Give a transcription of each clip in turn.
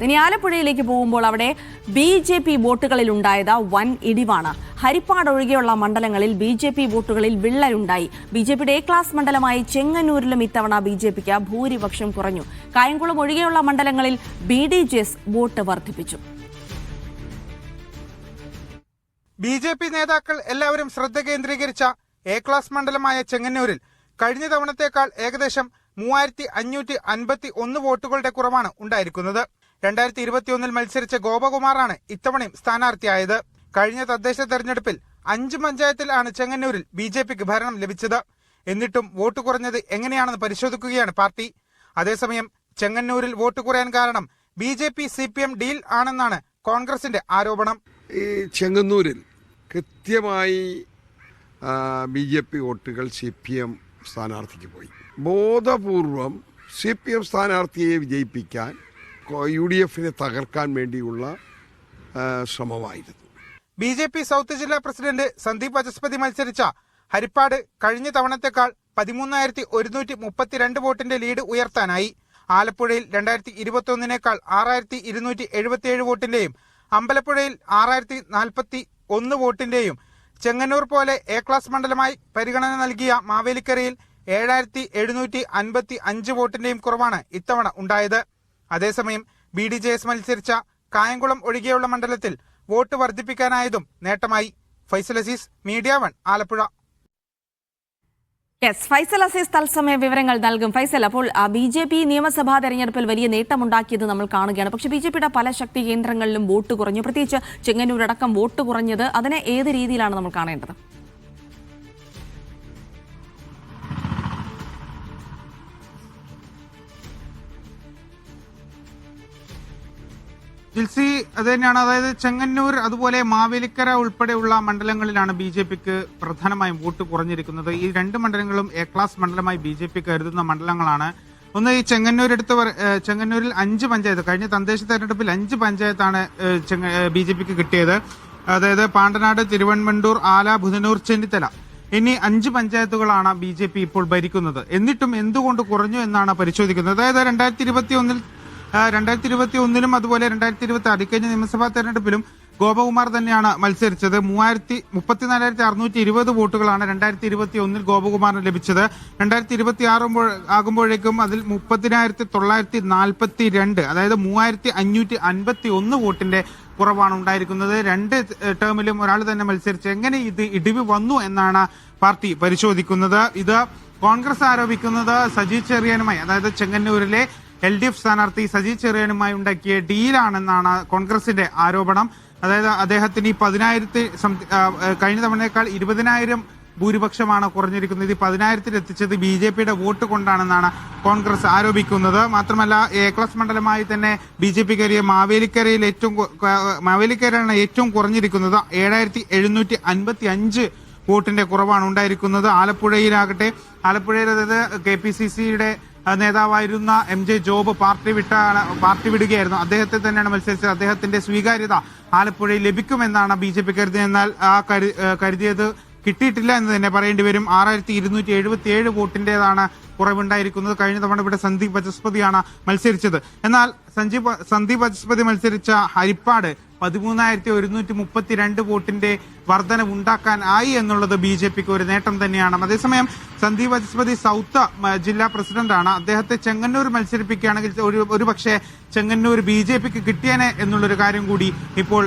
ഇനി ആലപ്പുഴയിലേക്ക് പോകുമ്പോൾ അവിടെ ബി.ജെ.പി. വോട്ടുകളിൽ ഉണ്ടായത് വൻ ഇടിവാണ്. ഹരിപ്പാട് ഒഴികെയുള്ള മണ്ഡലങ്ങളിൽ ബി.ജെ.പി. വോട്ടുകളിൽ വിള്ളലുണ്ടായി. ബി.ജെ.പിയുടെ എ ക്ലാസ് മണ്ഡലമായി ചെങ്ങന്നൂരിലും ഇത്തവണ ബി.ജെ.പിക്ക് ഭൂരിപക്ഷം കുറഞ്ഞു. കായംകുളം ഒഴികെയുള്ള മണ്ഡലങ്ങളിൽ ബി.ഡി.ജെ.എസ് വോട്ട് വർദ്ധിപ്പിച്ചു. ബി.ജെ.പി. നേതാക്കൾ എല്ലാവരും ശ്രദ്ധ കേന്ദ്രീകരിച്ച എ ക്ലാസ് മണ്ഡലമായ ചെങ്ങന്നൂരിൽ കഴിഞ്ഞ തവണത്തേക്കാൾ ഏകദേശം 3551 വോട്ടുകളുടെ കുറവാണ് ഉണ്ടായിരിക്കുന്നത്. 2021 മത്സരിച്ച ഗോപകുമാറാണ് ഇത്തവണയും സ്ഥാനാർത്ഥിയായത്. കഴിഞ്ഞ തദ്ദേശ തെരഞ്ഞെടുപ്പിൽ 5 പഞ്ചായത്തിലാണ് ചെങ്ങന്നൂരിൽ ബി.ജെ.പിക്ക് ഭരണം ലഭിച്ചത്. എന്നിട്ടും വോട്ട് കുറഞ്ഞത് എങ്ങനെയാണെന്ന് പരിശോധിക്കുകയാണ് പാർട്ടി. അതേസമയം ചെങ്ങന്നൂരിൽ വോട്ട് കുറയാൻ കാരണം ബി.ജെ.പി. CPM ഡീൽ ആണെന്നാണ് കോൺഗ്രസിന്റെ ആരോപണം. ഈ ചെങ്ങന്നൂരിൽ കൃത്യമായി ബി.ജെ.പി. വോട്ടുകൾ CPM സ്ഥാനാർത്ഥിക്ക് പോയി. ബോധപൂർവം CPM സ്ഥാനാർത്ഥിയെ വിജയിപ്പിക്കാൻ UDF-നെ തകർക്കാൻ വേണ്ടിയുള്ള ശ്രമമായിരുന്നു. ബി.ജെ.പി. സൗത്ത് ജില്ലാ പ്രസിഡന്റ് സന്ദീപ് വചസ്പതി മത്സരിച്ച ഹരിപ്പാട് കഴിഞ്ഞ തവണത്തേക്കാൾ 13,132 വോട്ടിന്റെ ലീഡ് ഉയർത്താനായി. ആലപ്പുഴയിൽ 2021 6,277 വോട്ടിന്റെയും അമ്പലപ്പുഴയിൽ 6,041 വോട്ടിന്റെയും ചെങ്ങന്നൂർ പോലെ എ ക്ലാസ് മണ്ഡലമായി പരിഗണന നൽകിയ മാവേലിക്കരയിൽ 7,755 വോട്ടിന്റെയും കുറവാണ് ഇത്തവണ ഉണ്ടായത്. അതേസമയം ബി.ഡി.ജെ.എസ് മത്സരിച്ച കായംകുളം ഒഴികെയുള്ള മണ്ഡലത്തിൽ വോട്ട് വർദ്ധിപ്പിക്കാനായതും നേട്ടമായി. ഫൈസൽ അസീസ്, മീഡിയ 1, ആലപ്പുഴ. ഫൈസൽ അസീസ് തത്സമയ വിവരങ്ങൾ നൽകും. ഫൈസൽ, അപ്പോൾ ബി.ജെ.പി. നിയമസഭാ തെരഞ്ഞെടുപ്പിൽ വലിയ നേട്ടമുണ്ടാക്കിയത് നമ്മൾ കാണുകയാണ്. പക്ഷേ ബി.ജെ.പിയുടെ പല ശക്തി കേന്ദ്രങ്ങളിലും വോട്ട് കുറഞ്ഞു. പ്രത്യേകിച്ച് ചെങ്ങന്നൂരടക്കം വോട്ട് കുറഞ്ഞത് അതിനെ ഏത് രീതിയിലാണ് നമ്മൾ കാണേണ്ടത്? ജിൽസി, അത് തന്നെയാണ്. അതായത് ചെങ്ങന്നൂർ അതുപോലെ മാവേലിക്കര ഉൾപ്പെടെയുള്ള മണ്ഡലങ്ങളിലാണ് ബി.ജെ.പിക്ക് പ്രധാനമായും വോട്ട് കുറഞ്ഞിരിക്കുന്നത്. ഈ രണ്ട് മണ്ഡലങ്ങളും എ ക്ലാസ് മണ്ഡലമായി ബി.ജെ.പി കരുതുന്ന മണ്ഡലങ്ങളാണ്. ഒന്ന്, ഈ ചെങ്ങന്നൂരിൽ 5 പഞ്ചായത്ത്, കഴിഞ്ഞ തദ്ദേശ തെരഞ്ഞെടുപ്പിൽ 5 പഞ്ചായത്താണ് ബി.ജെ.പിക്ക് കിട്ടിയത്. അതായത് പാണ്ടനാട്, തിരുവൻവണ്ടൂർ, ആല, ബുധനൂർ, ചെന്നിത്തല എന്നീ 5 പഞ്ചായത്തുകളാണ് ബി.ജെ.പി ഇപ്പോൾ ഭരിക്കുന്നത്. എന്നിട്ടും എന്തുകൊണ്ട് കുറഞ്ഞു എന്നാണ് പരിശോധിക്കുന്നത്. അതായത് 2021 അതുപോലെ 2026 കഴിഞ്ഞ നിയമസഭാ തെരഞ്ഞെടുപ്പിലും ഗോപകുമാർ തന്നെയാണ് മത്സരിച്ചത്. 34,620 വോട്ടുകളാണ് 2021 ഗോപകുമാറിന് ലഭിച്ചത്. 2026 ആകുമ്പോഴേക്കും അതിൽ 30,942, അതായത് 3,551 വോട്ടിന്റെ കുറവാണ് ഉണ്ടായിരിക്കുന്നത്. 2 ടേമിലും ഒരാൾ തന്നെ മത്സരിച്ച് എങ്ങനെ ഇത് ഇടിവ് വന്നു എന്നാണ് പാർട്ടി പരിശോധിക്കുന്നത്. ഇത് കോൺഗ്രസ് ആരോപിക്കുന്നത് സജി ചെറിയാനുമായി, അതായത് ചെങ്ങന്നൂരിലെ LDF സ്ഥാനാർത്ഥി സജി ചെറിയാനുമായി ഉണ്ടാക്കിയ ഡീലാണെന്നാണ് കോൺഗ്രസിന്റെ ആരോപണം. അതായത് അദ്ദേഹത്തിന് ഈ 10,000 കഴിഞ്ഞ തവണയേക്കാൾ 20,000 ഭൂരിപക്ഷമാണ് കുറഞ്ഞിരിക്കുന്നത്. ഈ 10,000 എത്തിച്ചത് ബി.ജെ.പിയുടെ വോട്ട് കൊണ്ടാണെന്നാണ് കോൺഗ്രസ് ആരോപിക്കുന്നത്. മാത്രമല്ല, എ ക്ലാസ് മണ്ഡലമായി തന്നെ ബി.ജെ.പി കയറിയ മാവേലിക്കരയാണ് ഏറ്റവും കുറഞ്ഞിരിക്കുന്നത്. 7,755 വോട്ടിന്റെ കുറവാണ് ഉണ്ടായിരിക്കുന്നത്. ആലപ്പുഴയിൽ അതായത് KPCCയുടെ നേതാവായിരുന്ന MJ ജോബ് പാർട്ടി വിടുകയായിരുന്നു. അദ്ദേഹത്തെ തന്നെയാണ് മത്സരിച്ചത്. അദ്ദേഹത്തിന്റെ സ്വീകാര്യത ആലപ്പുഴയിൽ ലഭിക്കുമെന്നാണ് ബി.ജെ.പി കരുതിയത്. എന്നാൽ കരുതിയത് കിട്ടിയിട്ടില്ല എന്ന് തന്നെ പറയേണ്ടി വരും. 6,277 വോട്ടിന്റേതാണ് കുറവുണ്ടായിരിക്കുന്നത്. കഴിഞ്ഞ തവണ ഇവിടെ സന്ദീപ് വചസ്പതിയാണ് മത്സരിച്ചത്. എന്നാൽ സന്ദീപ് വചസ്പതി മത്സരിച്ച ഹരിപ്പാട് 13,132 വോട്ടിന്റെ വർധനവുണ്ടാക്കാനായി എന്നുള്ളത് ബി.ജെ.പിക്ക് ഒരു നേട്ടം തന്നെയാണ്. അതേസമയം സന്ദീപ് വചസ്പതി സൗത്ത് ജില്ലാ പ്രസിഡന്റാണ്. അദ്ദേഹത്തെ ചെങ്ങന്നൂർ മത്സരിപ്പിക്കുകയാണെങ്കിൽ ഒരുപക്ഷെ ചെങ്ങന്നൂർ ബി.ജെ.പിക്ക് കിട്ടിയേനെ എന്നുള്ളൊരു കാര്യം കൂടി ഇപ്പോൾ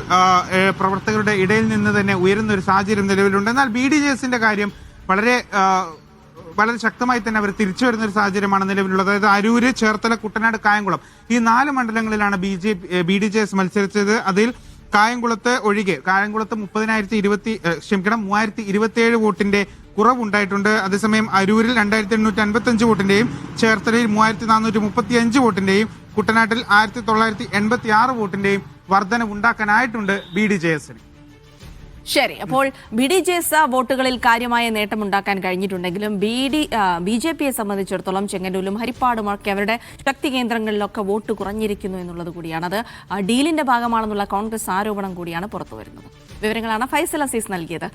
പ്രവർത്തകരുടെ ഇടയിൽ നിന്ന് തന്നെ ഉയരുന്ന ഒരു സാഹചര്യം നിലവിലുണ്ട്. എന്നാൽ ബി.ഡി.ജെ.എസിന്റെ കാര്യം വളരെ ശക്തമായി തന്നെ അവർ തിരിച്ചു വരുന്ന ഒരു സാഹചര്യമാണ് നിലവിലുള്ളത്. അതായത് അരൂര്, ചേർത്തല, കുട്ടനാട്, കായംകുളം ഈ 4 മണ്ഡലങ്ങളിലാണ് ബി.ഡി.ജെ.എസ് മത്സരിച്ചത്. അതിൽ കായംകുളത്ത് 3,027 വോട്ടിന്റെ കുറവുണ്ടായിട്ടുണ്ട്. അതേസമയം അരൂരിൽ 2,855 വോട്ടിന്റെയും ചേർത്തലയിൽ 3,435 വോട്ടിന്റെയും കുട്ടനാട്ടിൽ 1,986 വോട്ടിന്റെയും വർധനവുണ്ടാക്കാനായിട്ടുണ്ട് ബി.ഡി.ജെ.എസിന്. ശരി, അപ്പോൾ ബി.ഡി.ജെ.എസ് വോട്ടുകളിൽ കാര്യമായ നേട്ടമുണ്ടാക്കാൻ കഴിഞ്ഞിട്ടുണ്ടെങ്കിലും ബി.ജെ.പിയെ സംബന്ധിച്ചിടത്തോളം ചെങ്ങന്നൂരിലും ഹരിപ്പാടുമൊക്കെ അവരുടെ ശക്തി കേന്ദ്രങ്ങളിലൊക്കെ വോട്ട് കുറഞ്ഞിരിക്കുന്നു എന്നുള്ളത് കൂടിയാണ്. അത് ഡീലിന്റെ ഭാഗമാണെന്നുള്ള കോൺഗ്രസ് ആരോപണം കൂടിയാണ് പുറത്തുവരുന്നത്. വിവരങ്ങളാണ് ഫൈസൽ അസീസ് നൽകിയത്.